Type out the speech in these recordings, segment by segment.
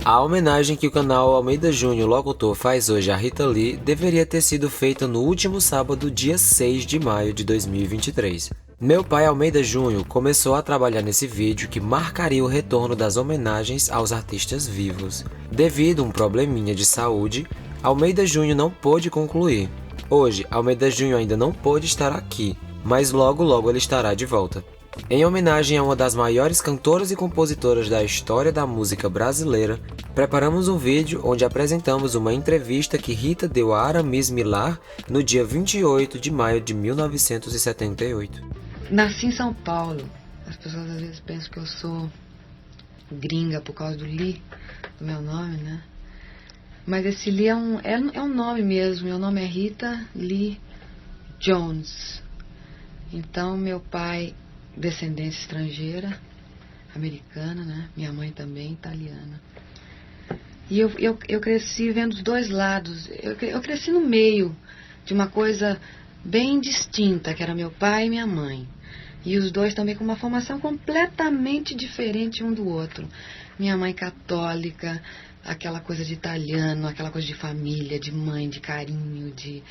A homenagem que o canal Almeida Júnior Locutor faz hoje a Rita Lee deveria ter sido feita no último sábado, dia 6 de maio de 2023. Meu pai Almeida Júnior começou a trabalhar nesse vídeo que marcaria o retorno das homenagens aos artistas vivos. Devido a um probleminha de saúde, Almeida Júnior não pôde concluir. Hoje, Almeida Júnior ainda não pôde estar aqui, mas logo ele estará de volta. Em homenagem a uma das maiores cantoras e compositoras da história da música brasileira, preparamos um vídeo onde apresentamos uma entrevista que Rita deu a Aramis Millar no dia 28 de maio de 1978. Nasci em São Paulo. As pessoas às vezes pensam que eu sou gringa por causa do Lee, do meu nome, né? Mas esse Lee é um nome mesmo. Meu nome é Rita Lee Jones. Então, meu pai, descendência estrangeira, americana, né? Minha mãe também, italiana. E eu cresci vendo os dois lados. Eu cresci no meio de uma coisa bem distinta, que era meu pai e minha mãe. E os dois também com uma formação completamente diferente um do outro. Minha mãe católica, aquela coisa de italiano, aquela coisa de família, de mãe, de carinho, de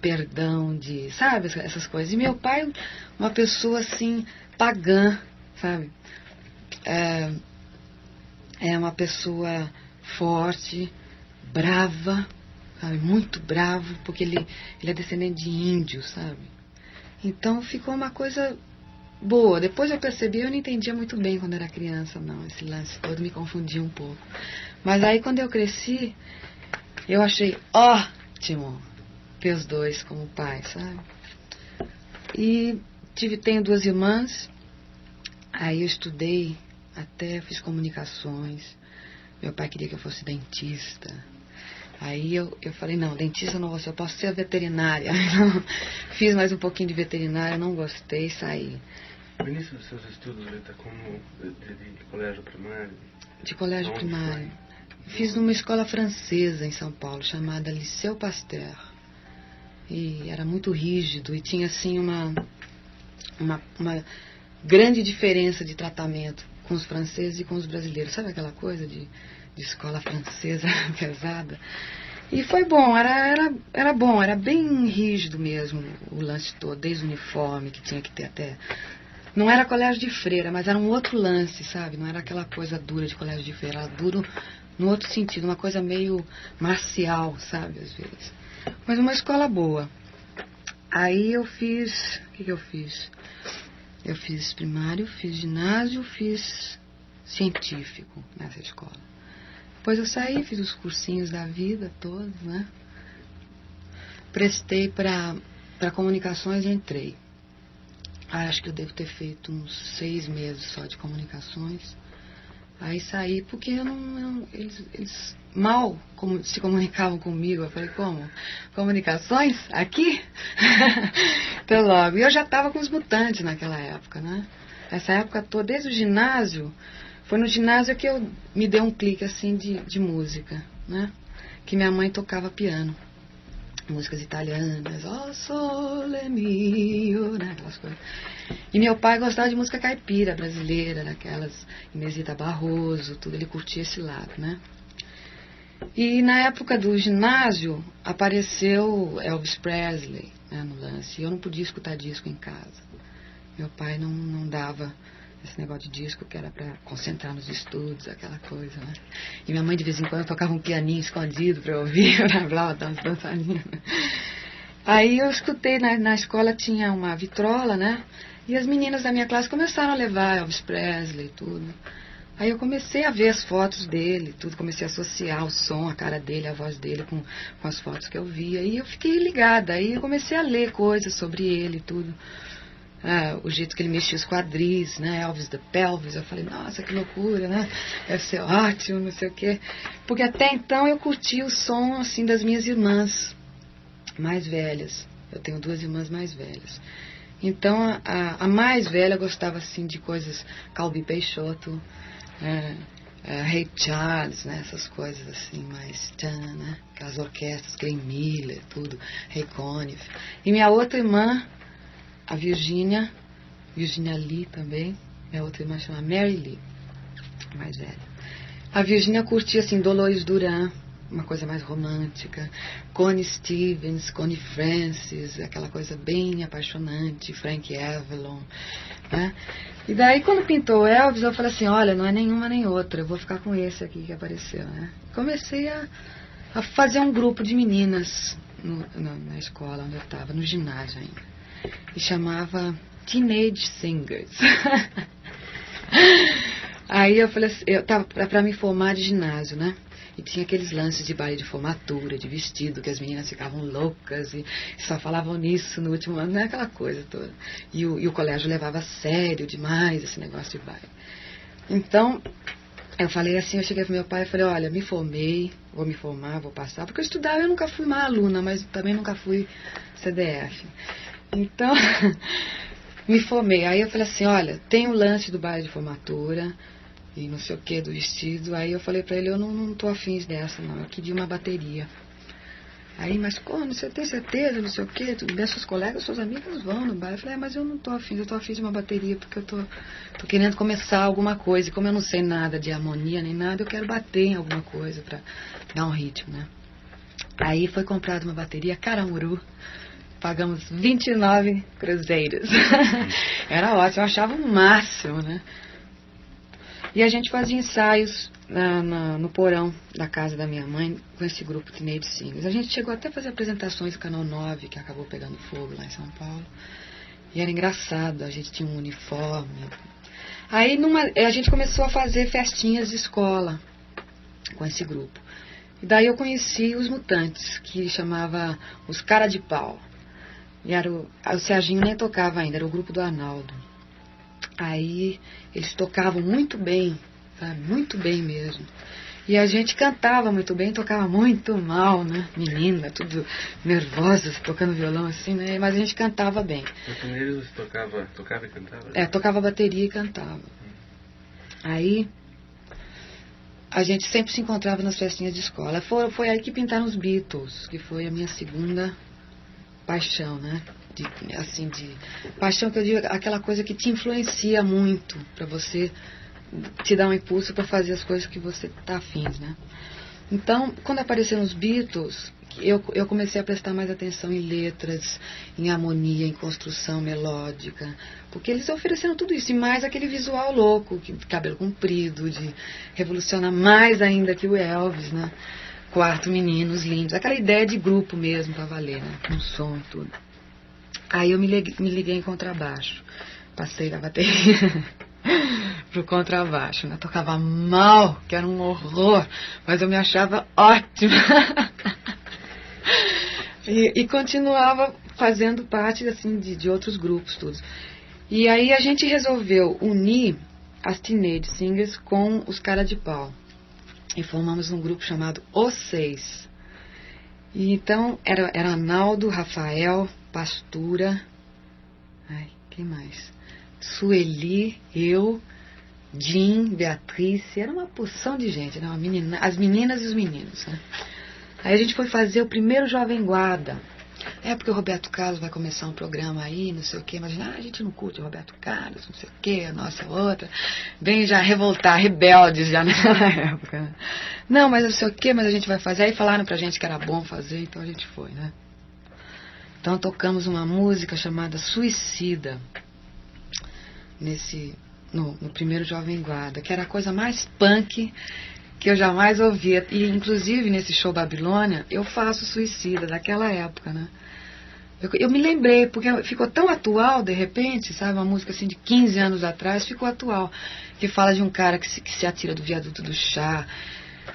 perdão, sabe, essas coisas. E meu pai, uma pessoa assim, pagã, sabe? É uma pessoa forte, brava, sabe? Muito bravo, porque ele é descendente de índio, sabe? Então ficou uma coisa boa. Depois eu percebi, eu não entendia muito bem quando era criança, não. Esse lance todo me confundia um pouco. Mas aí quando eu cresci, eu achei ótimo ter os dois como pai, sabe? E tenho duas irmãs. Aí eu estudei, até fiz comunicações. Meu pai queria que eu fosse dentista. Aí eu falei, não, dentista não vou ser, eu posso ser veterinária. Fiz mais um pouquinho de veterinária, não gostei, saí. No início dos seus estudos, Rita, como de colégio primário? De colégio primário. Fiz numa escola francesa em São Paulo, chamada Liceu Pasteur. E era muito rígido e tinha assim uma grande diferença de tratamento com os franceses e com os brasileiros. Sabe aquela coisa de escola francesa pesada? E foi bom, era bom, era bem rígido mesmo o lance todo, desde o uniforme que tinha que ter até... Não era colégio de freira, mas era um outro lance, sabe? Não era aquela coisa dura de colégio de freira, era duro no outro sentido, uma coisa meio marcial, sabe, às vezes. Mas uma escola boa. Aí eu fiz... O que eu fiz? Eu fiz primário, fiz ginásio, fiz científico nessa escola. Depois eu saí, fiz os cursinhos da vida todos, né? Prestei para comunicações e entrei. Acho que eu devo ter feito uns 6 meses só de comunicações. Aí saí porque eles mal se comunicavam comigo. Eu falei, como? Comunicações? Aqui? Então logo. E eu já estava com os Mutantes naquela época, né? Essa época toda, desde o ginásio, foi no ginásio que eu me dei um clique assim de música, né? Que minha mãe tocava piano. Músicas italianas, oh sole mio, né, aquelas coisas. E meu pai gostava de música caipira brasileira, daquelas Inesita Barroso, tudo, ele curtia esse lado, né? E na época do ginásio apareceu Elvis Presley, né, no lance, e eu não podia escutar disco em casa. Meu pai não dava esse negócio de disco que era para concentrar nos estudos, aquela coisa, né? E minha mãe de vez em quando tocava um pianinho escondido para eu ouvir, blá, dançarina. Aí eu escutei, na escola tinha uma vitrola, né? E as meninas da minha classe começaram a levar Elvis Presley e tudo. Aí eu comecei a ver as fotos dele, tudo, comecei a associar o som, a cara dele, a voz dele com as fotos que eu via. E eu fiquei ligada, aí eu comecei a ler coisas sobre ele e tudo. O jeito que ele mexia os quadris, né? Elvis the Pelvis. Eu falei, nossa, que loucura, né? Deve ser ótimo, não sei o quê. Porque até então eu curtia o som, assim, das minhas irmãs mais velhas. Eu tenho 2 irmãs mais velhas. Então, a mais velha gostava, assim, de coisas... Calbi Peixoto, Ray Charles, né? Essas coisas, assim, mais... né? Aquelas orquestras, Glenn Miller, tudo. Ray Conniff. E minha outra irmã... A Virginia Lee também. Minha outra irmã chama Mary Lee, mais velha. A Virgínia curtia, assim, Dolores Duran, uma coisa mais romântica, Connie Stevens, Connie Francis, aquela coisa bem apaixonante, Frank Avalon, né? E daí, quando pintou o Elvis, eu falei assim, olha, não é nenhuma nem outra, eu vou ficar com esse aqui que apareceu, né? Comecei a fazer um grupo de meninas na escola onde eu estava, no ginásio ainda, e chamava Teenage Singers. Aí eu falei assim, eu tava pra me formar de ginásio, né? E tinha aqueles lances de baile de formatura, de vestido, que as meninas ficavam loucas e só falavam nisso no último ano, né? Aquela coisa toda. E o colégio levava a sério demais esse negócio de baile. Então, eu falei assim, eu cheguei pro meu pai e falei, olha, me formei, vou me formar, vou passar. Porque eu estudava, eu nunca fui má aluna, mas também nunca fui CDF. Então, me formei. Aí eu falei assim, olha, tem o lance do baile de formatura e não sei o que, do vestido. Aí eu falei pra ele, eu não tô afim dessa, não. Eu queria uma bateria. Aí, mas como? Você tem certeza? Não sei o que. Tudo bem, seus colegas, suas amigas vão no baile. Eu falei, mas eu não tô afim, eu tô afim de uma bateria, porque eu tô querendo começar alguma coisa. E como eu não sei nada de harmonia nem nada, eu quero bater em alguma coisa pra dar um ritmo, né? Aí foi comprada uma bateria Caramuru. Pagamos 29 cruzeiros. Era ótimo, eu achava o máximo, né? E a gente fazia ensaios no porão da casa da minha mãe com esse grupo de Teenage Singers. A gente chegou até a fazer apresentações no Canal 9, que acabou pegando fogo lá em São Paulo. E era engraçado, a gente tinha um uniforme. Aí a gente começou a fazer festinhas de escola com esse grupo. E daí eu conheci os Mutantes, que chamava os Cara de Pau. E o Serginho nem tocava ainda, era o grupo do Arnaldo. Aí eles tocavam muito bem, sabe? Muito bem mesmo. E a gente cantava muito bem, tocava muito mal, né? Menina, tudo nervosa, tocando violão assim, né? Mas a gente cantava bem. Mas com eles você tocava e cantava? É, tocava bateria e cantava. Aí a gente sempre se encontrava nas festinhas de escola. Foi aí que pintaram os Beatles, que foi a minha segunda paixão, né? Paixão que eu digo, aquela coisa que te influencia muito para você te dar um impulso para fazer as coisas que você tá afins, né? Então, quando apareceram os Beatles, eu comecei a prestar mais atenção em letras, em harmonia, em construção melódica, porque eles ofereceram tudo isso, e mais aquele visual louco, de cabelo comprido, de revolucionar mais ainda que o Elvis, né? 4 meninos lindos, aquela ideia de grupo mesmo pra valer, né? Com som e tudo. Aí eu me liguei em contrabaixo. Passei da bateria pro contrabaixo, né? Tocava mal, que era um horror, mas eu me achava ótima. e continuava fazendo parte, assim, de outros grupos, tudo. E aí a gente resolveu unir as Teenage Singers com os Cara de Pau. E formamos um grupo chamado Os Seis. E então era Arnaldo, Rafael, Pastura, quem mais? Sueli, eu, Jim, Beatriz, era uma porção de gente, né? As meninas e os meninos, né? Aí a gente foi fazer o primeiro Jovem Guarda. Porque o Roberto Carlos vai começar um programa aí, não sei o quê, mas a gente não curte o Roberto Carlos, não sei o quê, a nossa outra. Vem já revoltar, rebeldes já naquela época. Né? Não, mas não sei o quê, mas a gente vai fazer. Aí falaram pra gente que era bom fazer, então a gente foi, né? Então tocamos uma música chamada Suicida, no primeiro Jovem Guarda, que era a coisa mais punk que eu jamais ouvia. E inclusive nesse show Babilônia eu faço Suicida daquela época, né? Eu me lembrei, porque ficou tão atual de repente, sabe? Uma música assim de 15 anos atrás ficou atual, que fala de um cara que se atira do viaduto do chá.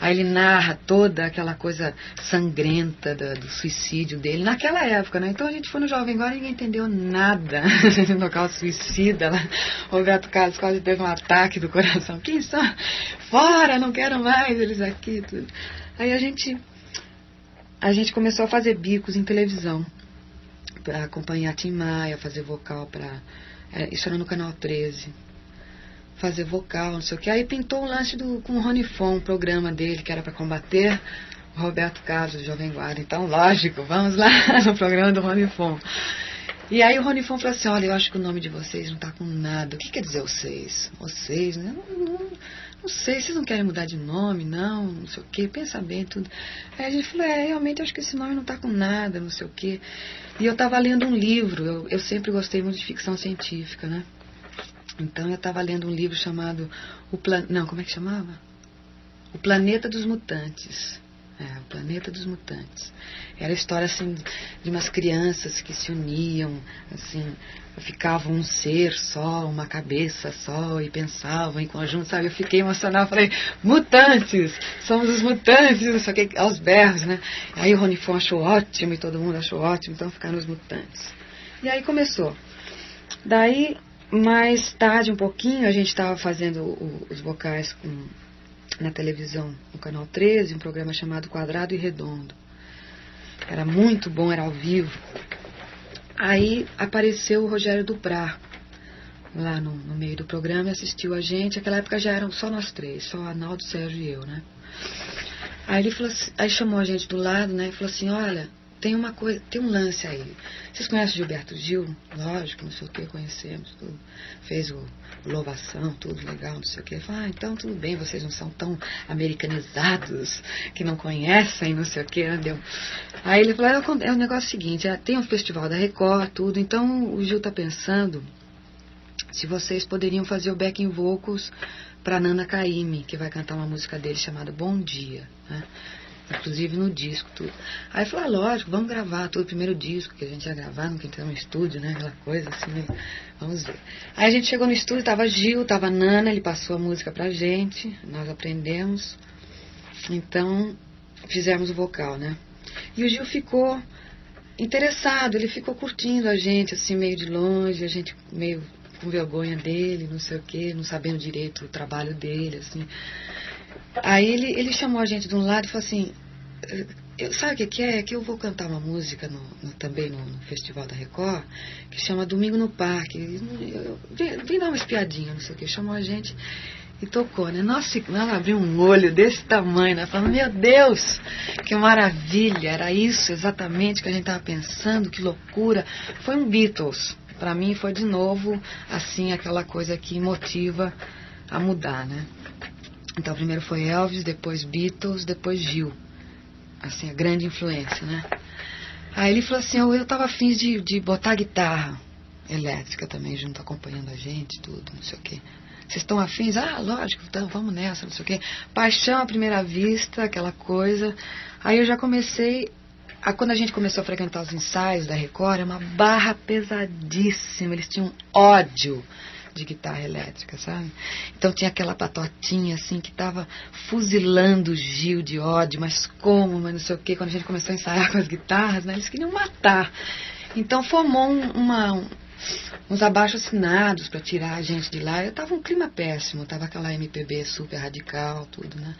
Aí ele narra toda aquela coisa sangrenta do suicídio dele naquela época, né? Então a gente foi no Jovem Guarda e ninguém entendeu nada. No local Suicida lá. Roberto Carlos quase teve um ataque do coração. Quem são? Fora, não quero mais eles aqui. Tudo. Aí a gente começou a fazer bicos em televisão para acompanhar Tim Maia, fazer vocal para... Isso era no Canal 13. Fazer vocal, não sei o que. Aí pintou um lance com o Rony Fon, um programa dele que era para combater o Roberto Carlos, do Jovem Guarda. Então, lógico, vamos lá no programa do Rony Fon. E aí o Ronifon falou assim, olha, eu acho que o nome de vocês não tá com nada. O que quer dizer vocês? Vocês, né? Não sei, vocês não querem mudar de nome, não sei o quê, pensa bem, tudo. Aí a gente falou, realmente acho que esse nome não tá com nada, não sei o quê. E eu tava lendo um livro, eu sempre gostei muito de ficção científica, né? Então eu tava lendo um livro chamado, como é que chamava? O Planeta dos Mutantes. O Planeta dos Mutantes. Era a história assim de umas crianças que se uniam, assim, ficavam um ser só, uma cabeça só e pensavam em conjunto, sabe? Eu fiquei emocionada, falei, mutantes, somos os mutantes, só que aos berros, né? Aí o Ronifon achou ótimo e todo mundo achou ótimo, então ficaram os mutantes. E aí começou. Daí, mais tarde um pouquinho, a gente estava fazendo os vocais na televisão, no Canal 13, um programa chamado Quadrado e Redondo. Era muito bom, era ao vivo. Aí apareceu o Rogério Duprá, lá no meio do programa, e assistiu a gente. Naquela época já eram só nós três, só Arnaldo, Sérgio e eu, né? Aí ele falou assim, aí chamou a gente do lado, né? E falou assim, olha, tem um lance aí. Vocês conhecem o Gilberto Gil? Lógico, não sei o que, conhecemos, tudo. Fez o Louvação, tudo legal, não sei o que. Ele falou, então tudo bem, vocês não são tão americanizados, que não conhecem, não sei o que, né? Aí ele falou, é o negócio seguinte, tem um festival da Record, tudo, então o Gil tá pensando se vocês poderiam fazer o backing vocals pra Nana Caymmi, que vai cantar uma música dele chamada Bom Dia, né? Inclusive no disco, tudo. Aí eu falei, lógico, vamos gravar tudo, o primeiro disco que a gente ia gravar, nunca entrou no estúdio, né, aquela coisa assim, né? Vamos ver. Aí a gente chegou no estúdio, tava Gil, tava Nana, ele passou a música pra gente, nós aprendemos, então fizemos o vocal, né. E o Gil ficou interessado, ele ficou curtindo a gente, assim, meio de longe, a gente meio com vergonha dele, não sei o quê, não sabendo direito o trabalho dele, assim. Aí ele chamou a gente de um lado e falou assim, sabe o que é? Que eu vou cantar uma música também no Festival da Record, que chama Domingo no Parque. Vim dar uma espiadinha, não sei o que. Chamou a gente e tocou, né? Nossa, ela abriu um olho desse tamanho, né? Falando, meu Deus, que maravilha, era isso exatamente que a gente estava pensando, que loucura. Foi um Beatles. Para mim foi de novo, assim, aquela coisa que motiva a mudar, né? Então primeiro foi Elvis, depois Beatles, depois Gil. Assim, a grande influência, né? Aí ele falou assim, eu tava afim de botar guitarra elétrica também junto, acompanhando a gente, tudo, não sei o quê. Vocês estão afins? Ah, lógico, então vamos nessa, não sei o quê. Paixão à primeira vista, aquela coisa. Aí eu já comecei, quando a gente começou a frequentar os ensaios da Record, é uma barra pesadíssima, eles tinham ódio de guitarra elétrica, sabe? Então tinha aquela patotinha assim que tava fuzilando o Gil de ódio, mas como, mas não sei o que, quando a gente começou a ensaiar com as guitarras, né, eles queriam matar. Então formou uns abaixo-assinados para tirar a gente de lá. Eu tava um clima péssimo, tava aquela MPB super radical, tudo, né?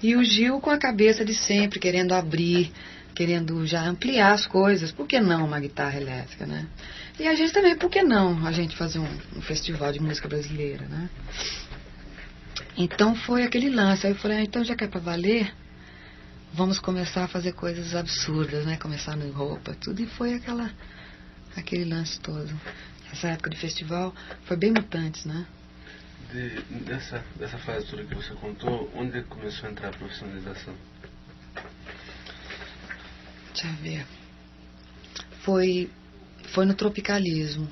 E o Gil com a cabeça de sempre, querendo abrir, querendo já ampliar as coisas. Por que não uma guitarra elétrica, né? E a gente também, por que não a gente fazer um festival de música brasileira, né? Então foi aquele lance. Aí eu falei, então já que é pra valer, vamos começar a fazer coisas absurdas, né? Começar no roupa, tudo. E foi aquele lance todo. Essa época de festival foi bem Mutantes, né? Dessa fase toda que você contou, onde começou a entrar a profissionalização? Deixa eu ver. Foi no Tropicalismo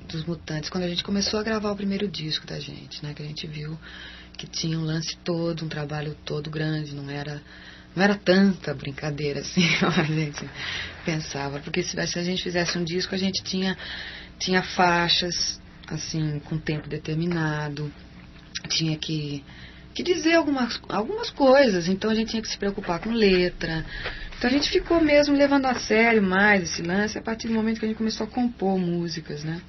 dos Mutantes, quando a gente começou a gravar o primeiro disco da gente, né? Que a gente viu que tinha um lance todo, um trabalho todo grande, não era tanta brincadeira assim como a gente pensava, porque se a gente fizesse um disco, a gente tinha faixas assim com tempo determinado, tinha que dizer algumas coisas, então a gente tinha que se preocupar com letra. Então a gente ficou mesmo levando a sério mais esse lance a partir do momento que a gente começou a compor músicas, né?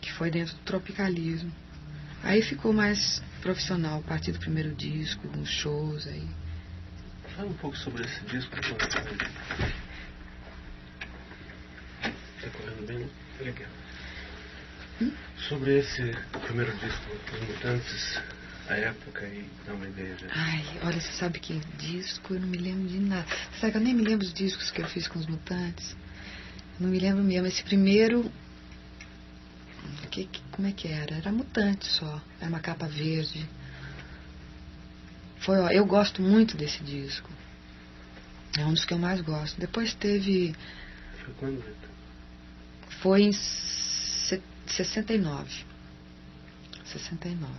Que foi dentro do Tropicalismo. Aí ficou mais profissional a partir do primeiro disco, uns shows aí. Fala um pouco sobre esse disco. Tá correndo bem, né? Legal. Sobre esse primeiro disco dos Mutantes, a época e dá uma ideia já. Ai, olha, você sabe que disco eu não me lembro de nada. Você sabe que eu nem me lembro dos discos que eu fiz com os Mutantes? Não me lembro mesmo. Esse primeiro... como é que era? Era Mutante só. Era uma capa verde. Eu gosto muito desse disco. É um dos que eu mais gosto. Depois teve... Foi quando, Rita? Foi em 69. 69.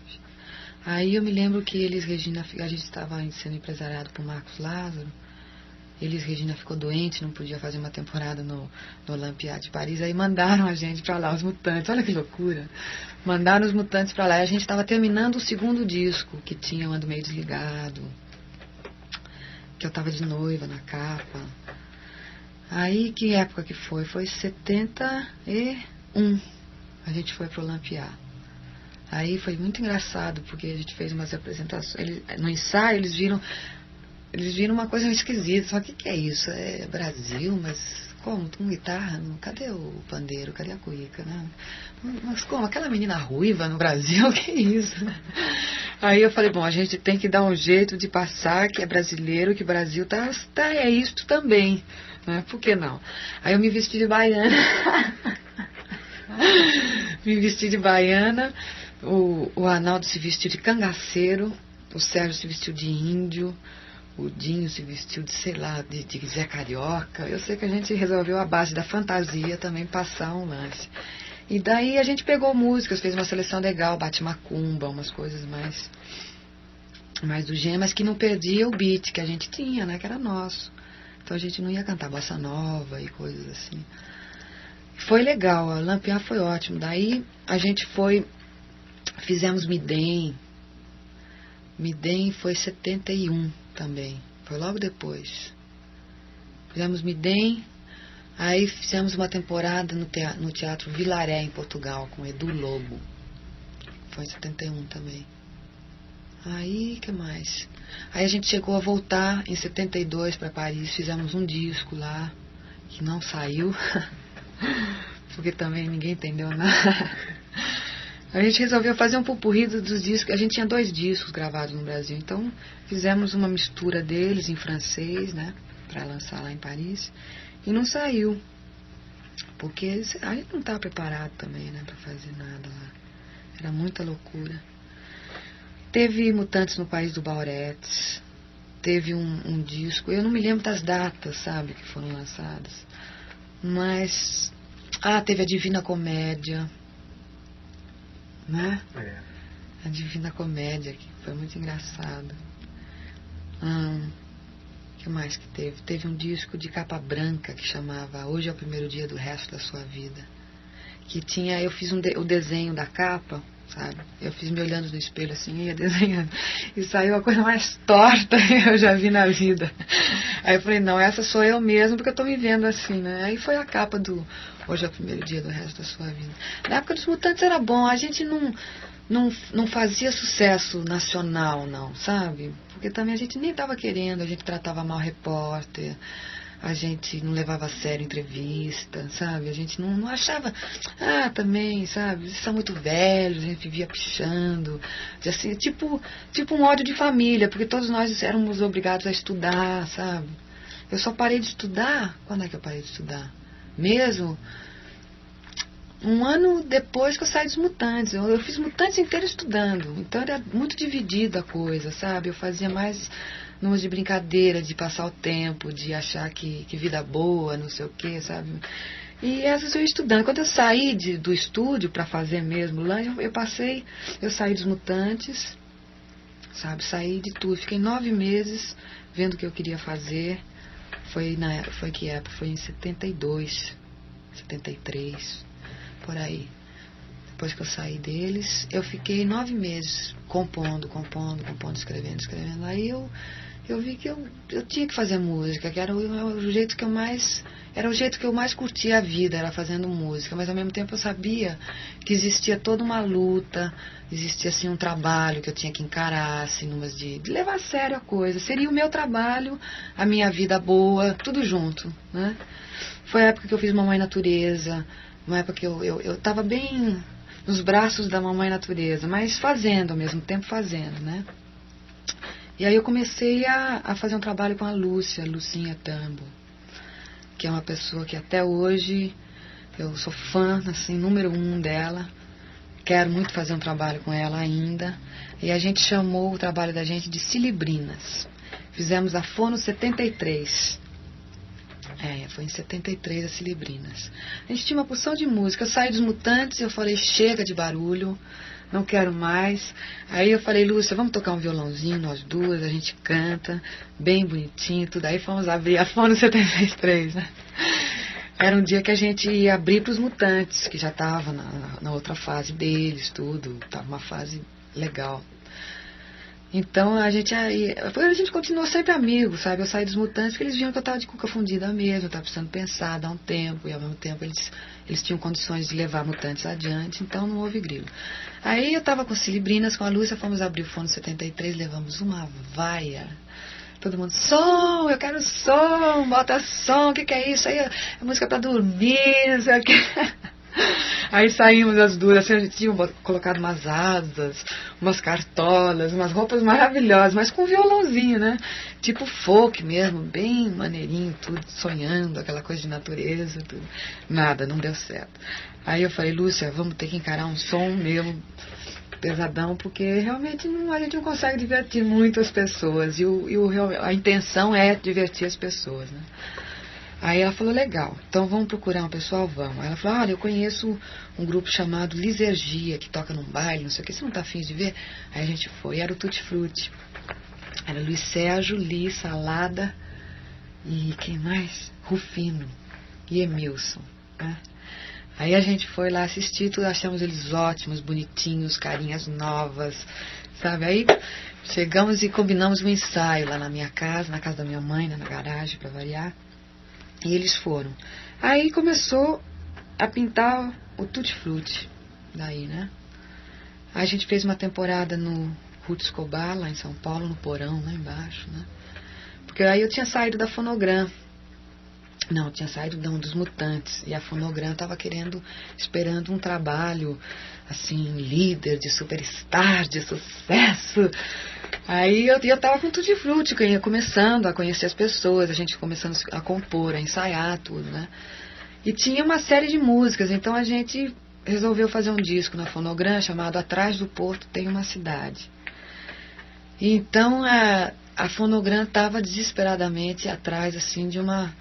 Aí eu me lembro que Elis Regina... A gente estava sendo empresariado por Marcos Lázaro. Elis Regina ficou doente, não podia fazer uma temporada no Olympiade de Paris. Aí mandaram a gente pra lá, os Mutantes. Olha que loucura. Mandaram os Mutantes pra lá. E a gente estava terminando o segundo disco, que tinha o Ando Meio Desligado. Que eu estava de noiva na capa. Aí, que época que foi? Foi 71. A gente foi pro Olympiade. Aí foi muito engraçado, porque a gente fez umas apresentações. No ensaio, eles viram uma coisa esquisita. Só que é isso? É Brasil, mas como? Com guitarra? Cadê o pandeiro? Cadê a cuíca, né? Mas como? Aquela menina ruiva no Brasil? Que isso? Aí eu falei, bom, a gente tem que dar um jeito de passar que é brasileiro, que o Brasil é isto também, né? Por que não? Aí eu me vesti de baiana. Me vesti de baiana. O Arnaldo se vestiu de cangaceiro. O Sérgio se vestiu de índio. O Dinho se vestiu de, sei lá, de Zé Carioca. Eu sei que a gente resolveu, à base da fantasia, também passar um lance. E daí a gente pegou músicas, fez uma seleção legal, bate macumba, umas coisas mais do gênero, mas que não perdia o beat que a gente tinha, né, que era nosso. Então a gente não ia cantar bossa nova e coisas assim. Foi legal, a Lampião foi ótimo. Daí a gente fizemos Midem. Midem foi 71 também, foi logo depois. Fizemos Midem, aí fizemos uma temporada no Teatro Vilaré, em Portugal, com Edu Lobo. Foi em 71 também. Aí, que mais? Aí a gente chegou a voltar em 72 para Paris, fizemos um disco lá, que não saiu, porque também ninguém entendeu nada. A gente resolveu fazer um pupurri dos discos. A gente tinha 2 discos gravados no Brasil, então fizemos uma mistura deles em francês, né, para lançar lá em Paris, e não saiu, porque a gente não estava preparado também, né, para fazer nada lá. Era muita loucura. Teve Mutantes no País do Bauretes, teve um disco, eu não me lembro das datas, sabe, que foram lançadas, mas teve a Divina Comédia, né? A Divina Comédia, que foi muito engraçado. Que mais que teve? Teve um disco de capa branca que chamava Hoje é o Primeiro Dia do Resto da Sua Vida, que tinha, eu fiz o desenho da capa, sabe? Eu fiz me olhando no espelho assim, ia desenhando, e saiu a coisa mais torta que eu já vi na vida. Aí eu falei, não, essa sou eu mesmo, porque eu tô me vendo assim, né? Aí foi a capa do Hoje é o Primeiro Dia do Resto da Sua Vida. Na época dos Mutantes era bom, a gente não fazia sucesso nacional, não, sabe? Porque também a gente nem estava querendo, a gente tratava mal repórter, a gente não levava a sério entrevista, sabe? A gente não achava, também, sabe? Eles são muito velhos, a gente vivia pichando, assim, tipo um ódio de família, porque todos nós éramos obrigados a estudar, sabe? Eu só parei de estudar, quando é que eu parei de estudar? Mesmo 1 ano depois que eu saí dos Mutantes. Eu fiz Mutantes inteiro estudando, então era muito dividida a coisa, sabe? Eu fazia mais numas de brincadeira, de passar o tempo, de achar que vida boa, não sei o que, sabe? E essas eu ia estudando. Quando eu saí do estúdio para fazer mesmo lá, eu saí dos Mutantes, sabe? Saí de tudo, fiquei 9 meses vendo o que eu queria fazer. Foi que época? Foi em 72, 73, por aí. Depois que eu saí deles, eu fiquei 9 meses compondo, escrevendo. Aí eu vi que eu tinha que fazer música, que era o jeito que eu mais... Era o jeito que eu mais curtia a vida, era fazendo música. Mas ao mesmo tempo eu sabia que existia toda uma luta, existia assim um trabalho que eu tinha que encarar, assim, numas de levar a sério a coisa. Seria o meu trabalho, a minha vida boa, tudo junto, né? Foi a época que eu fiz Mamãe Natureza, uma época que eu estava bem nos braços da Mamãe Natureza, mas fazendo ao mesmo tempo, fazendo, né? E aí eu comecei a fazer um trabalho com a Lucinha Tambo. que é uma pessoa que até hoje eu sou fã, assim, número 1 dela. Quero muito fazer um trabalho com ela ainda. E a gente chamou o trabalho da gente de Cilibrinas. Fizemos a Fono 73. Foi em 73 a Cilibrinas. A gente tinha uma porção de música. Eu saí dos Mutantes e eu falei, chega de barulho, não quero mais. Aí eu falei, Lúcia, vamos tocar um violãozinho, nós duas, a gente canta, bem bonitinho, tudo. Aí fomos abrir a Fono 73, né? Era um dia que a gente ia abrir para os Mutantes, que já estava na outra fase deles, tudo. Estava uma fase legal. Então a gente continuou sempre amigo, sabe? Eu saí dos Mutantes porque eles viam que eu estava de cuca fundida mesmo, eu estava precisando pensar, dar um tempo, e ao mesmo tempo eles tinham condições de levar Mutantes adiante, então não houve grilo. Aí eu estava com Cilibrinas, com a Lúcia, fomos abrir o Fono 73, levamos uma vaia. Todo mundo, som, eu quero som, bota som, o que é isso? Aí é música pra dormir, não sei o que. Aí saímos as duas, assim, a gente tinha colocado umas asas, umas cartolas, umas roupas maravilhosas, mas com violãozinho, né? Tipo folk mesmo, bem maneirinho, tudo, sonhando, aquela coisa de natureza, tudo. Nada, não deu certo. Aí eu falei, Lúcia, vamos ter que encarar um som mesmo pesadão, porque realmente a gente não consegue divertir muito as pessoas, a intenção é divertir as pessoas, né? Aí ela falou, legal, então vamos procurar um pessoal, vamos. Aí ela falou, olha, eu conheço um grupo chamado Lisergia, que toca num baile, não sei o que, você não tá afim de ver? Aí a gente foi, era o Tutti Frutti. Era Luiz Sérgio, Li, Salada e quem mais? Rufino e Emilson, né? Aí a gente foi lá assistir, tudo, achamos eles ótimos, bonitinhos, carinhas novas, sabe? Aí chegamos e combinamos um ensaio lá na minha casa, na casa da minha mãe, na garagem, para variar. E eles foram. Aí começou a pintar o Tutti Frutti, daí, né? Aí a gente fez uma temporada no Ruth Escobar, lá em São Paulo, no Porão, lá embaixo, né? Porque aí eu tinha saído da Fonogram. Não, tinha saído dos Mutantes. E a Fonogram estava esperando um trabalho, assim, líder, de superstar, de sucesso. Aí eu estava com Tutti Frutti, que eu ia começando a conhecer as pessoas, a gente começando a compor, a ensaiar tudo, né? E tinha uma série de músicas, então a gente resolveu fazer um disco na Fonogram chamado Atrás do Porto Tem Uma Cidade. E então a Fonogram estava desesperadamente atrás, assim, de uma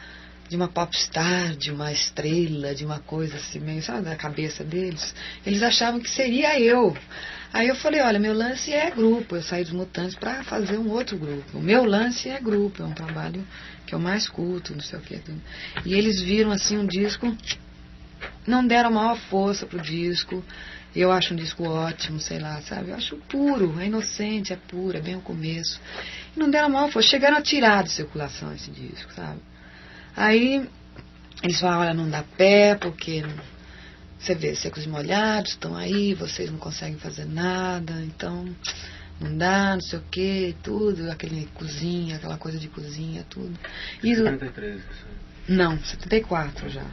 popstar, de uma estrela, de uma coisa assim, meio, sabe, da cabeça deles. Eles achavam que seria eu. Aí eu falei, olha, meu lance é grupo, eu saí dos Mutantes para fazer um outro grupo. O meu lance é grupo, é um trabalho que eu mais curto, não sei o que. E eles viram, assim, um disco, não deram a maior força pro disco. Eu acho um disco ótimo, sei lá, sabe? Eu acho puro, é inocente, é puro, é bem o começo. E não deram a maior força, chegaram a tirar de circulação esse disco, sabe? Aí eles falaram, olha, não dá pé, porque você vê, Secos e Molhados estão aí, vocês não conseguem fazer nada, então não dá, não sei o que, tudo, aquele cozinha, aquela coisa de cozinha, tudo. E 73, não, 74 já.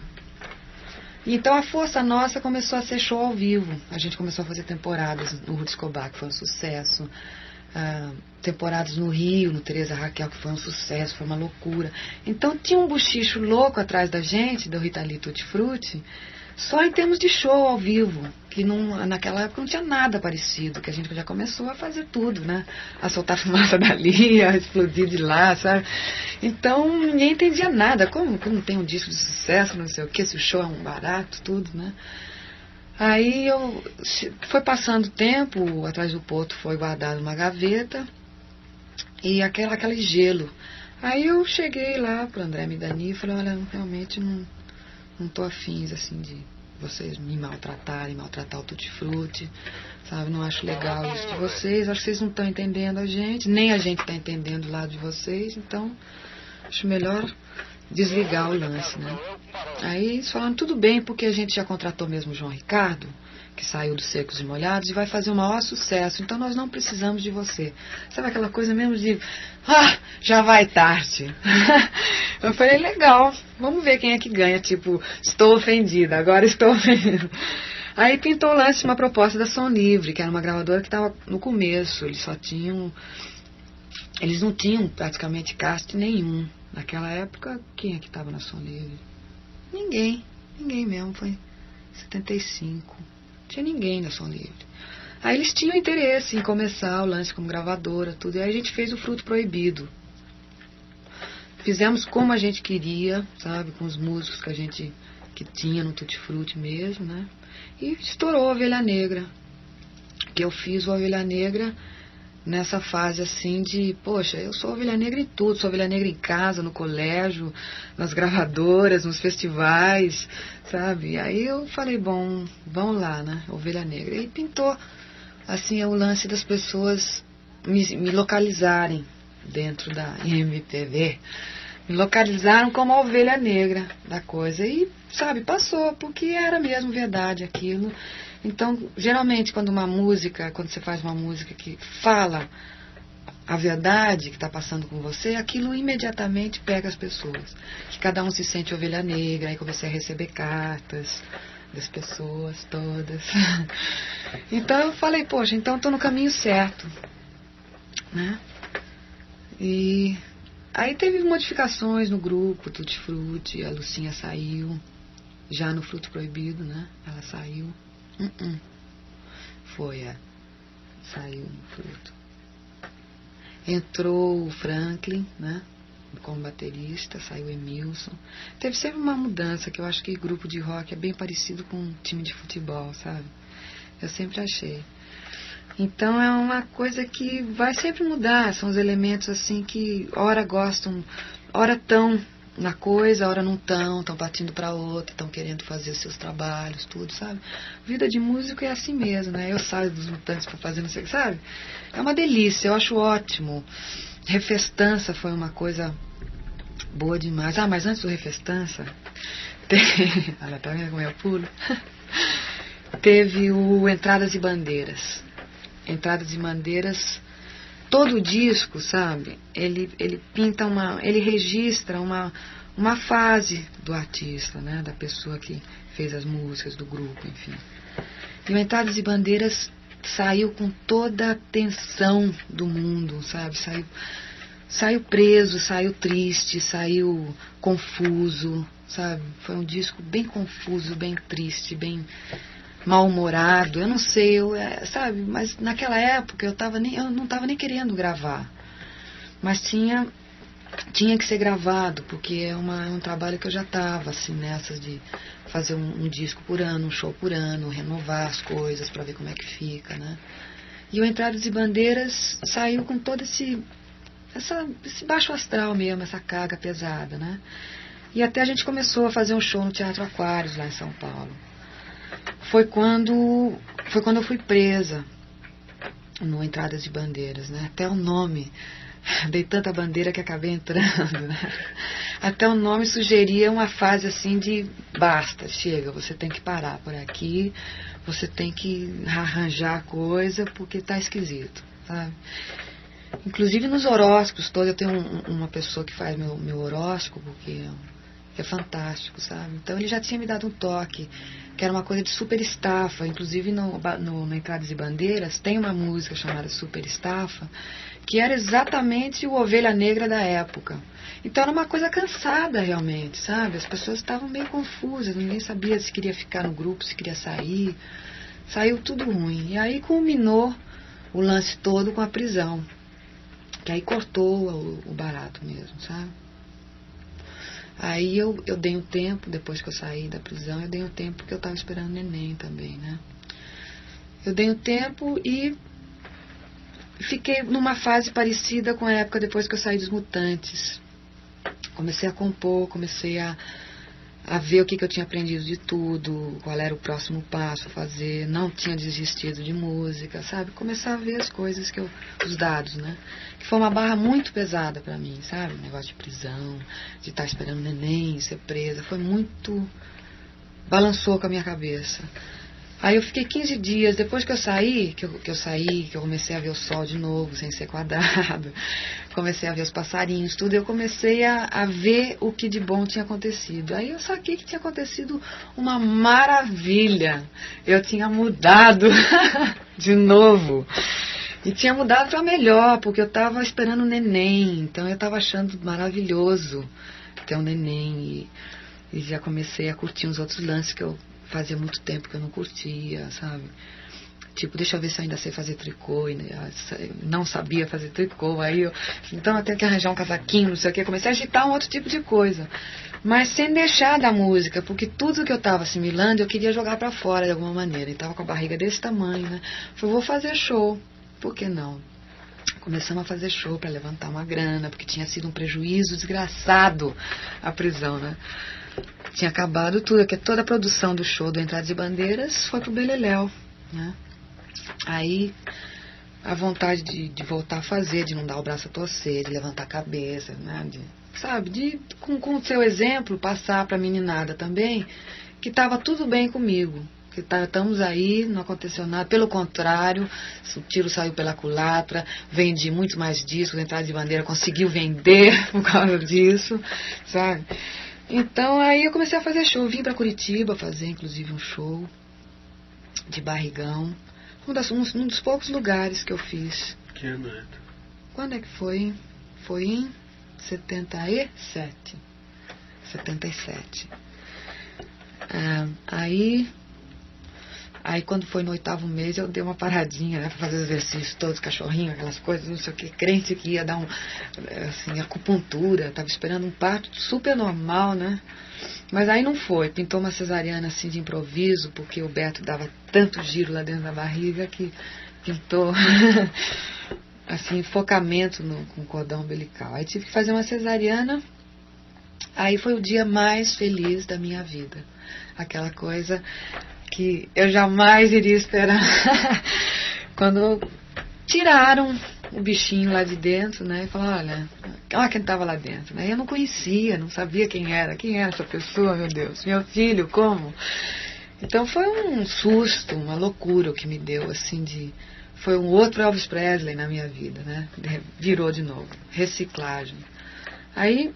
Então a força nossa começou a ser show ao vivo. A gente começou a fazer temporadas no Ruth Escobar, que foi um sucesso. Temporadas no Rio, no Teresa Raquel, que foi um sucesso, foi uma loucura. Então tinha um buchicho louco atrás da gente, do Rita Lee Tutti Frutti, só em termos de show ao vivo, que naquela época não tinha nada parecido, que a gente já começou a fazer tudo, né? A soltar fumaça dali, a explodir de lá, sabe? Então ninguém entendia nada, como tem um disco de sucesso, não sei o que, se o show é um barato, tudo, né? Aí foi passando o tempo, Atrás do Porto foi guardado numa gaveta, e aquele gelo. Aí eu cheguei lá pro André Midani e falei, olha, realmente não tô afins, assim, de vocês me maltratarem, maltratar o Tutti Frutti, sabe? Não acho legal isso de vocês, acho que vocês não estão entendendo a gente, nem a gente está entendendo o lado de vocês, então acho melhor desligar o lance, né? Aí eles falaram, tudo bem, porque a gente já contratou mesmo o João Ricardo, que saiu dos Secos e Molhados, e vai fazer o maior sucesso, então nós não precisamos de você. Sabe aquela coisa mesmo de, já vai tarde. Eu falei, legal, vamos ver quem é que ganha, tipo, estou ofendida, agora estou ofendida. Aí pintou o lance de uma proposta da Som Livre, que era uma gravadora que estava no começo, eles não tinham praticamente cast nenhum. Naquela época, quem é que estava na Som Livre? Ninguém mesmo, foi em 75. Não tinha ninguém na Som Livre. Aí eles tinham interesse em começar o lance como gravadora, tudo. E aí a gente fez o Fruto Proibido. Fizemos como a gente queria, sabe? Com os músicos que tinha no Tutti Frutti mesmo, né? E estourou a Ovelha Negra. Que eu fiz o Ovelha Negra nessa fase assim de, poxa, eu sou Ovelha Negra em tudo, sou Ovelha Negra em casa, no colégio, nas gravadoras, nos festivais, sabe? Aí eu falei, bom, vamos lá, né? Ovelha Negra. E pintou, assim, o lance das pessoas me localizarem dentro da MPB. Me localizaram como a ovelha negra da coisa. E, sabe, passou, porque era mesmo verdade aquilo. Então, geralmente, quando você faz uma música que fala a verdade que está passando com você, aquilo imediatamente pega as pessoas. Que cada um se sente ovelha negra, aí comecei a receber cartas das pessoas todas. Então eu falei, poxa, então estou no caminho certo, né? E aí teve modificações no grupo, Tutti Frutti, a Lucinha saiu, já no Fruto Proibido, né? Ela saiu. Saiu no Fruto. Entrou o Franklin, né? Como baterista, saiu o Emilson. Teve sempre uma mudança, que eu acho que grupo de rock é bem parecido com um time de futebol, sabe? Eu sempre achei. Então é uma coisa que vai sempre mudar. São os elementos assim que ora gostam, ora estão na coisa, ora não estão partindo para outra, estão querendo fazer os seus trabalhos, tudo, sabe? Vida de músico é assim mesmo, né? Eu saio dos Mutantes para fazer não sei o que, sabe? É uma delícia, eu acho ótimo. Refestança foi uma coisa boa demais. Ah, mas antes do Refestança, olha, tá vendo como eu pulo? Teve o Entradas e Bandeiras. Entradas e Bandeiras, todo o disco, sabe? Ele pinta ele registra uma fase do artista, né? Da pessoa que fez as músicas, do grupo, enfim. E o Entradas e Bandeiras saiu com toda a tensão do mundo, sabe? Saiu preso, saiu triste, saiu confuso, sabe? Foi um disco bem confuso, bem triste, bem mal-humorado, eu não sei, sabe? Mas naquela época eu não estava nem querendo gravar, mas tinha que ser gravado, porque é um trabalho que eu já estava assim, nessas de fazer um disco por ano, um show por ano, renovar as coisas para ver como é que fica, né? E o Entradas e Bandeiras saiu com todo esse baixo astral mesmo, essa carga pesada, né? E até a gente começou a fazer um show no Teatro Aquários lá em São Paulo. Foi quando eu fui presa no Entradas de Bandeiras, né? Até o nome, dei tanta bandeira que acabei entrando, né? Até o nome sugeria uma fase assim de basta, chega, você tem que parar por aqui, você tem que arranjar a coisa porque tá esquisito, sabe? Inclusive nos horóscopos todos, eu tenho uma pessoa que faz meu horóscopo, que é fantástico, sabe? Então ele já tinha me dado um toque, que era uma coisa de super estafa. Inclusive no Entradas e Bandeiras tem uma música chamada Super Estafa, que era exatamente o Ovelha Negra da época. Então era uma coisa cansada realmente, sabe? As pessoas estavam meio confusas, ninguém sabia se queria ficar no grupo, se queria sair. Saiu tudo ruim. E aí culminou o lance todo com a prisão, que aí cortou o barato mesmo, sabe? Aí eu dei um tempo, depois que eu saí da prisão, eu dei um tempo porque eu estava esperando o neném também, né? Eu dei um tempo e fiquei numa fase parecida com a época depois que eu saí dos Mutantes. Comecei a compor, comecei a ver o que eu tinha aprendido de tudo, qual era o próximo passo a fazer, não tinha desistido de música, sabe? Começar a ver as coisas os dados, né? Que foi uma barra muito pesada pra mim, sabe? O negócio de prisão, de estar esperando o neném, ser presa, foi muito... balançou com a minha cabeça. Aí eu fiquei 15 dias, depois que eu saí, que eu comecei a ver o sol de novo, sem ser quadrado, comecei a ver os passarinhos, tudo, eu comecei a ver o que de bom tinha acontecido. Aí eu saquei que tinha acontecido uma maravilha. Eu tinha mudado de novo. E tinha mudado para melhor, porque eu estava esperando um neném, então eu estava achando maravilhoso ter um neném. E já comecei a curtir uns outros lances que eu fazia muito tempo que eu não curtia, sabe? Tipo, deixa eu ver se eu ainda sei fazer tricô. E não sabia fazer tricô. Aí eu, então eu tenho que arranjar um casaquinho, não sei o que. Comecei a agitar um outro tipo de coisa. Mas sem deixar da música, porque tudo que eu estava assimilando eu queria jogar para fora de alguma maneira. E estava com a barriga desse tamanho, né? Falei, vou fazer show. Por que não? Começamos a fazer show para levantar uma grana, porque tinha sido um prejuízo desgraçado a prisão, né? Tinha acabado tudo, porque toda a produção do show do Entrada de Bandeiras foi pro Beleléu, né? Aí a vontade de voltar a fazer, de não dar o braço a torcer, de levantar a cabeça, né? Sabe, com o seu exemplo passar para a meninada também que estava tudo bem comigo, que estamos aí, não aconteceu nada, pelo contrário, o tiro saiu pela culatra, vendi muito mais discos, Entrada de Bandeira conseguiu vender por causa disso, sabe? Então aí eu comecei a fazer show, vim para Curitiba fazer inclusive um show de barrigão, um dos poucos lugares que eu fiz. Que ano é? Quando é que foi? Foi em 77. Aí quando foi no 8º mês eu dei uma paradinha, né, pra fazer os exercícios todos, cachorrinho, aquelas coisas, não sei o que, crente que ia dar assim, acupuntura, tava esperando um parto super normal, né, mas aí não foi, pintou uma cesariana assim de improviso, porque o Beto dava tanto giro lá dentro da barriga que pintou assim, enfocamento com o cordão umbilical. Aí tive que fazer uma cesariana. Aí foi o dia mais feliz da minha vida. Aquela coisa que eu jamais iria esperar. Quando tiraram o bichinho lá de dentro, né? E falaram, olha quem estava lá dentro, né? Eu não conhecia, não sabia quem era essa pessoa, meu Deus, meu filho, como? Então foi um susto, uma loucura o que me deu, assim, foi um outro Elvis Presley na minha vida, né? Virou de novo, reciclagem. Aí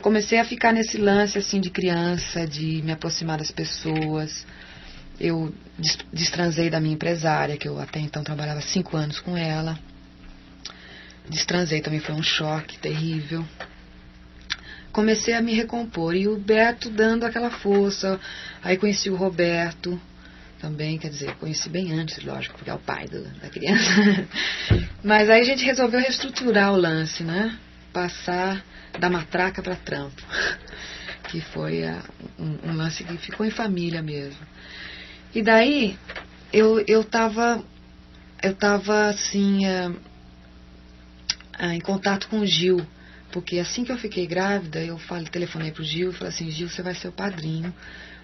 comecei a ficar nesse lance assim de criança, de me aproximar das pessoas. Eu destransei da minha empresária, que eu até então trabalhava 5 anos com ela. Destransei também, foi um choque terrível. Comecei a me recompor e o Beto dando aquela força. Aí conheci o Roberto também, quer dizer, conheci bem antes, lógico, porque é o pai da criança. Mas aí a gente resolveu reestruturar o lance, né? Passar da matraca para trampo, que foi um lance que ficou em família mesmo. E daí eu tava assim em contato com o Gil, porque assim que eu fiquei grávida eu telefonei pro Gil e falei assim, Gil, você vai ser o padrinho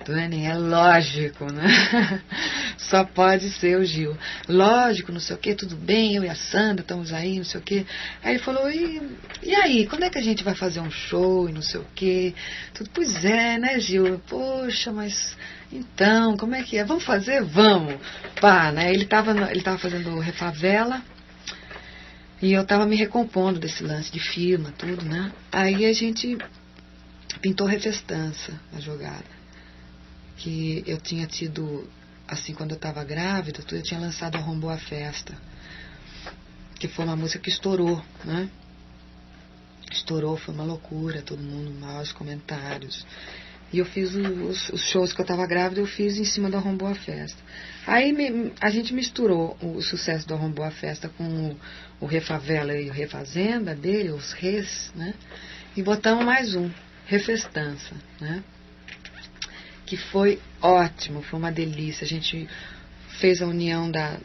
do neném. É lógico, né? Só pode ser o Gil. Lógico, não sei o que, tudo bem, eu e a Sandra estamos aí, não sei o que. Aí ele falou, e aí, quando é que a gente vai fazer um show e não sei o que? Tudo, pois é, né, Gil? Poxa, mas então, como é que é? Vamos fazer? Vamos. Pá, né? Ele tava fazendo Refavela e eu tava me recompondo desse lance de firma, tudo, né? Aí a gente pintou Refestança, a jogada. Que eu tinha tido, assim, quando eu estava grávida, eu tinha lançado Arrombou a Festa, que foi uma música que estourou, né? Estourou, foi uma loucura, todo mundo, maus comentários. E eu fiz os shows que eu estava grávida, eu fiz em cima do Arrombou a Festa. Aí a gente misturou o sucesso do Arrombou a Festa com o Refavela e o Refazenda dele, os Res, né? E botamos mais um, Refestança, né? Que foi ótimo, foi uma delícia. A gente fez a união da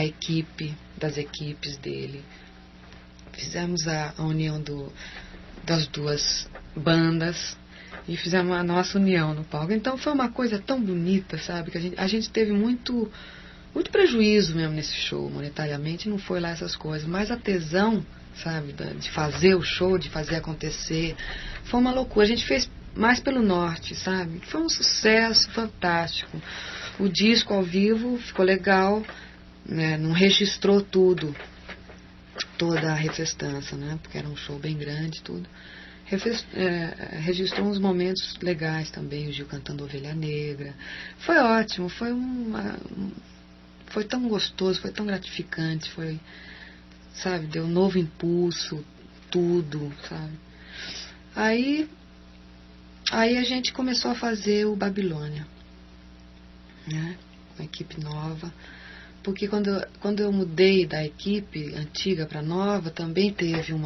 equipe, das equipes dele. Fizemos a união das duas bandas e fizemos a nossa união no palco. Então foi uma coisa tão bonita, sabe? Que a gente teve muito prejuízo mesmo nesse show, monetariamente não foi lá essas coisas, mas a tesão, sabe? De fazer o show, de fazer acontecer, foi uma loucura. A gente fez mais pelo norte, sabe? Foi um sucesso fantástico. O disco ao vivo ficou legal, né? Não registrou tudo, toda a Refestança, né? Porque era um show bem grande, tudo. Registrou uns momentos legais também, o Gil cantando Ovelha Negra. Foi ótimo, foi foi tão gostoso, foi tão gratificante, foi, sabe, deu um novo impulso, tudo, sabe. Aí a gente começou a fazer o Babilônia, né, uma equipe nova, porque quando eu mudei da equipe antiga para nova, também teve um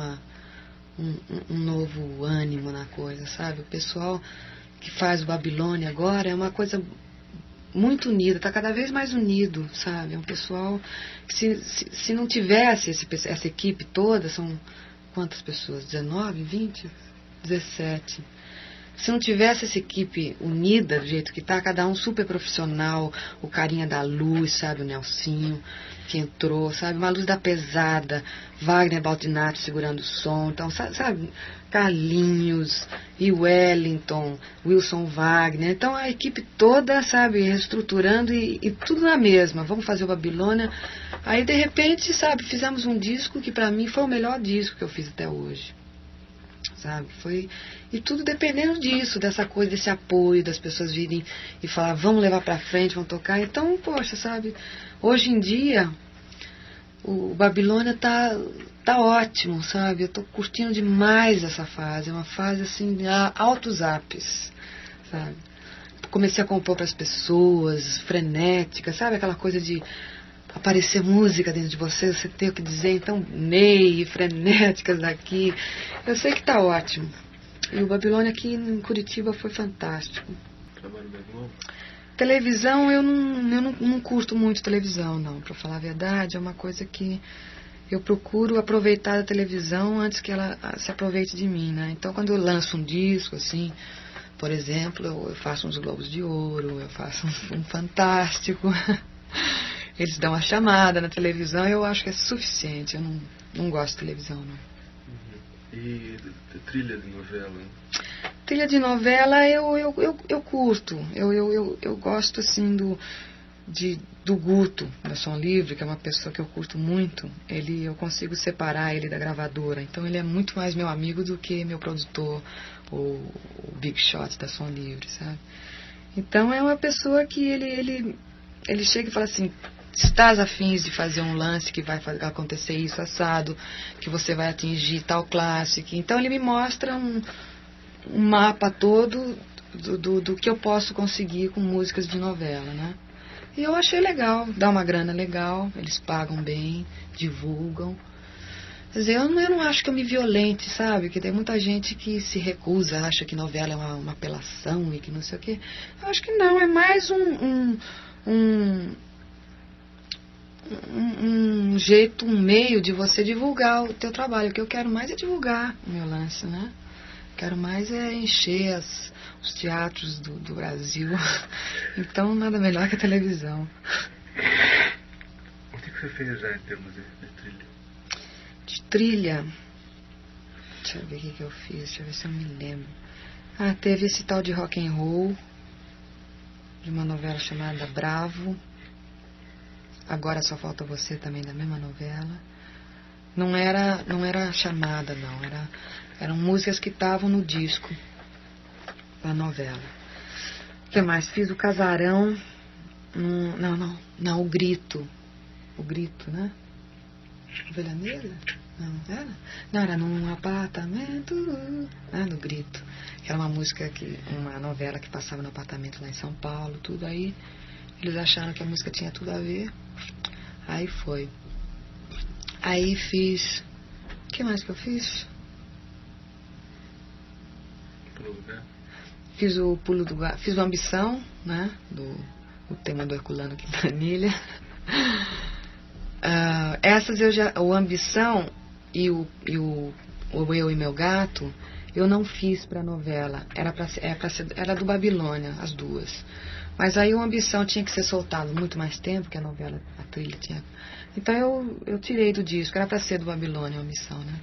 novo ânimo na coisa, sabe. O pessoal que faz o Babilônia agora é uma coisa muito unida, está cada vez mais unido, sabe. É um pessoal que se não tivesse essa equipe toda, são quantas pessoas? 19, 20? 17. Se não tivesse essa equipe unida do jeito que está, cada um super profissional, o carinha da luz, sabe, o Nelsinho que entrou, sabe, uma luz da pesada, Wagner Baldinato segurando o som, então, sabe, Carlinhos e Wellington, Wilson Wagner, então a equipe toda, sabe, reestruturando e tudo na mesma, vamos fazer o Babilônia. Aí de repente, sabe, fizemos um disco que pra mim foi o melhor disco que eu fiz até hoje, sabe, foi, e tudo dependendo disso, dessa coisa, desse apoio, das pessoas virem e falar, vamos levar pra frente, vamos tocar. Então, poxa, sabe, hoje em dia o Babilônia tá ótimo, sabe, eu tô curtindo demais essa fase, é uma fase assim, altos apes, sabe, comecei a compor pras pessoas, frenética, sabe, aquela coisa de aparecer música dentro de você ter o que dizer, então Ney, frenéticas daqui, eu sei que tá ótimo. E o Babilônia aqui em Curitiba foi fantástico. Trabalho da Globo? Televisão, eu não curto muito televisão, não, pra falar a verdade, é uma coisa que eu procuro aproveitar a televisão antes que ela se aproveite de mim, né? Então quando eu lanço um disco, assim, por exemplo, eu faço uns Globos de Ouro, eu faço um Fantástico. Eles dão uma chamada na televisão, eu acho que é suficiente. Eu não gosto de televisão, não. E trilha de novela? Trilha de novela eu curto. Eu gosto assim do Guto, da Som Livre, que é uma pessoa que eu curto muito. Eu consigo separar ele da gravadora. Então ele é muito mais meu amigo do que meu produtor, o Big Shot da Som Livre, sabe? Então é uma pessoa que ele chega e fala assim, estás afins de fazer um lance que vai acontecer isso assado, que você vai atingir tal classe. Então ele me mostra um mapa todo do que eu posso conseguir com músicas de novela, né? E eu achei legal, dá uma grana legal, eles pagam bem, divulgam. Quer dizer, eu não acho que eu me violente, sabe? Que tem muita gente que se recusa, acha que novela é uma apelação e que não sei o quê. Eu acho que não, é mais um jeito, um meio de você divulgar o teu trabalho. O que eu quero mais é divulgar o meu lance, né? Quero mais é encher os teatros do Brasil. Então, nada melhor que a televisão. O que você fez já em termos de trilha? De trilha? Deixa eu ver o que eu fiz, deixa eu ver se eu me lembro. Teve esse tal de rock and roll, de uma novela chamada Bravo. Agora Só Falta Você, também da mesma novela. Não era chamada, não. Eram músicas que estavam no disco da novela. O que mais? Fiz o Casarão. Não, o Grito. O Grito, né? Ovelha Negra? Não, era? Não, era Num Apartamento, no Grito. Que era uma música, uma novela que passava no apartamento lá em São Paulo, tudo aí. Eles acharam que a música tinha tudo a ver. Aí foi. Aí fiz... O que mais que eu fiz? Pulo do Gato? Fiz o Pulo do Gato. Fiz o Ambição, né? O tema do Herculano Quintanilha. Essas eu já... O Ambição e o Eu e Meu Gato, eu não fiz pra novela. Era do Babilônia, as duas. Mas aí o Ambição tinha que ser soltado muito mais tempo, que a novela, a trilha tinha... Então eu tirei do disco, era pra ser do Babilônia a Ambição, né?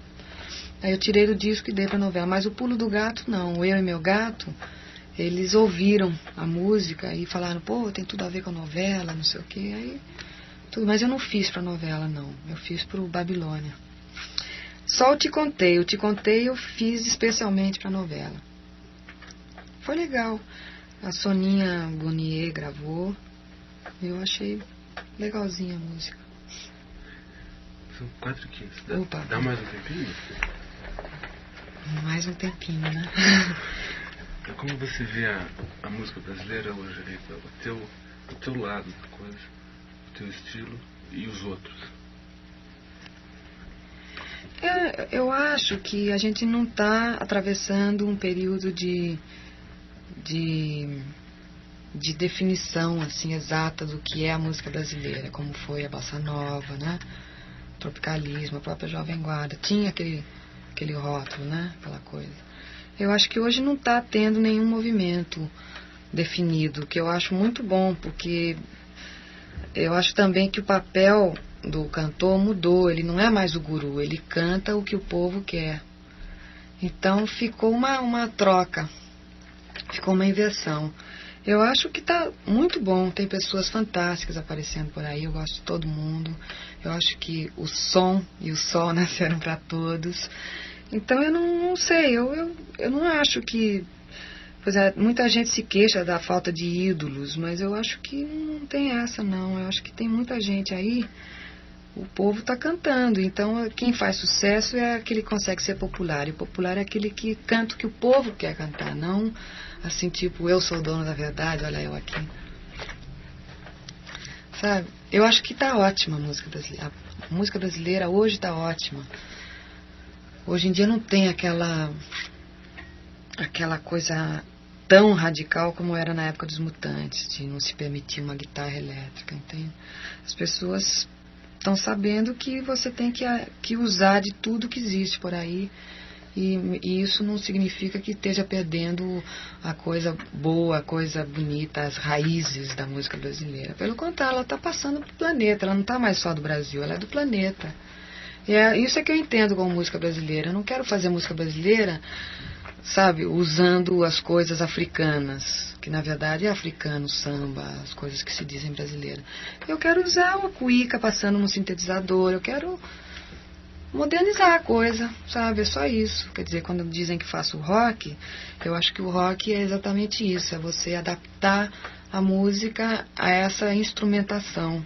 Aí eu tirei do disco e dei pra novela. Mas o Pulo do Gato, não. O Eu e Meu Gato, eles ouviram a música e falaram, pô, tem tudo a ver com a novela, não sei o quê. Aí, tudo. Mas eu não fiz pra novela, não. Eu fiz pro Babilônia. Só o Te Contei eu fiz especialmente pra novela. Foi legal. A Soninha Bonier gravou. Eu achei legalzinha a música. São 4h15. Opa. Dá mais um tempinho? Mais um tempinho, né? Como você vê a música brasileira hoje, Rita? O teu lado da coisa, o teu estilo e os outros? Eu acho que a gente não está atravessando um período de definição assim exata do que é a música brasileira, como foi a bossa nova, né? O tropicalismo, a própria Jovem Guarda, tinha aquele rótulo, né? Aquela coisa. Eu acho que hoje não está tendo nenhum movimento definido, que eu acho muito bom, porque eu acho também que o papel do cantor mudou, ele não é mais o guru, ele canta o que o povo quer. Então ficou uma troca, ficou uma inversão. Eu acho que está muito bom, tem pessoas fantásticas aparecendo por aí, eu gosto de todo mundo. Eu acho que o som e o sol nasceram para todos. Então eu não sei, eu não acho que... Pois é, muita gente se queixa da falta de ídolos, mas eu acho que não tem essa não. Eu acho que tem muita gente aí, o povo está cantando. Então quem faz sucesso é aquele que consegue ser popular. E popular é aquele que canta o que o povo quer cantar, não assim tipo, eu sou o dono da verdade, olha eu aqui. Sabe? Eu acho que está ótima a música brasileira. A música brasileira hoje está ótima. Hoje em dia não tem aquela coisa tão radical como era na época dos Mutantes, de não se permitir uma guitarra elétrica, entende? As pessoas estão sabendo que você tem que usar de tudo que existe por aí, e isso não significa que esteja perdendo a coisa boa, a coisa bonita, as raízes da música brasileira. Pelo contrário, ela está passando para o planeta, ela não está mais só do Brasil, ela é do planeta. E isso é que eu entendo como música brasileira. Eu não quero fazer música brasileira, sabe, usando as coisas africanas, que na verdade é africano, samba, as coisas que se dizem brasileira. Eu quero usar uma cuíca passando num sintetizador, eu quero modernizar a coisa, sabe, é só isso. Quer dizer, quando dizem que faço rock, eu acho que o rock é exatamente isso, é você adaptar a música a essa instrumentação.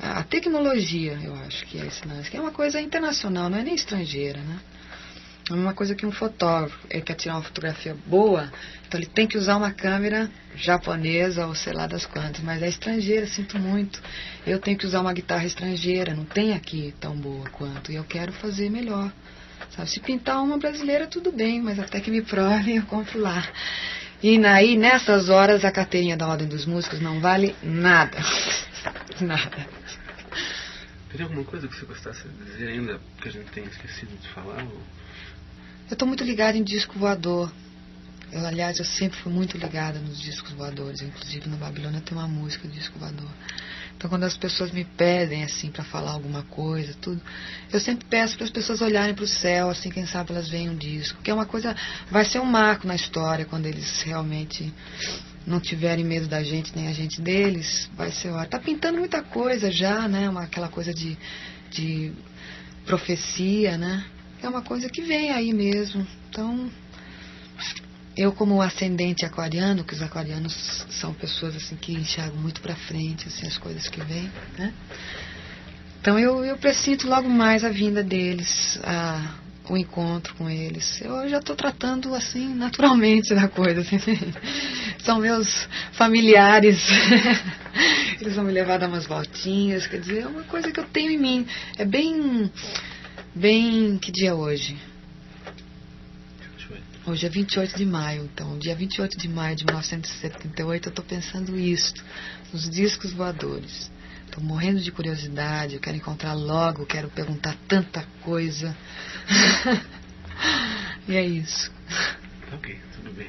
A tecnologia, eu acho que é esse lance, que é uma coisa internacional, não é nem estrangeira, né? É uma coisa que um fotógrafo, ele quer tirar uma fotografia boa, então ele tem que usar uma câmera japonesa ou sei lá das quantas, mas é estrangeira, sinto muito. Eu tenho que usar uma guitarra estrangeira, não tem aqui tão boa quanto, e eu quero fazer melhor. Sabe? Se pintar uma brasileira, tudo bem, mas até que me provem, eu compro lá. E aí, nessas horas, a carteirinha da Ordem dos Músicos não vale nada. Nada. Teria alguma coisa que você gostasse de dizer ainda que a gente tenha esquecido de falar? Ou... Eu estou muito ligada em disco voador. Aliás, eu sempre fui muito ligada nos discos voadores. Inclusive, no Babilônia tem uma música de disco voador. Então, quando as pessoas me pedem, assim, para falar alguma coisa, tudo, eu sempre peço para as pessoas olharem para o céu, assim, quem sabe elas veem um disco. Que é uma coisa, vai ser um marco na história, quando eles realmente não tiverem medo da gente, nem a gente deles, vai ser ótimo. Tá pintando muita coisa já, né? Aquela coisa de profecia, né? É uma coisa que vem aí mesmo. Então, eu como ascendente aquariano, que os aquarianos são pessoas assim que enxergam muito para frente, assim, as coisas que vêm, né? Então eu presinto logo mais a vinda deles, o encontro com eles. Eu já estou tratando assim naturalmente da coisa, assim. São meus familiares. Eles vão me levar a dar umas voltinhas, quer dizer, é uma coisa que eu tenho em mim. É bem, que dia é hoje? Hoje é 28 de maio, então, dia 28 de maio de 1978, eu estou pensando isto, nos discos voadores. Estou morrendo de curiosidade, eu quero encontrar logo, quero perguntar tanta coisa. E é isso. Ok, tudo bem.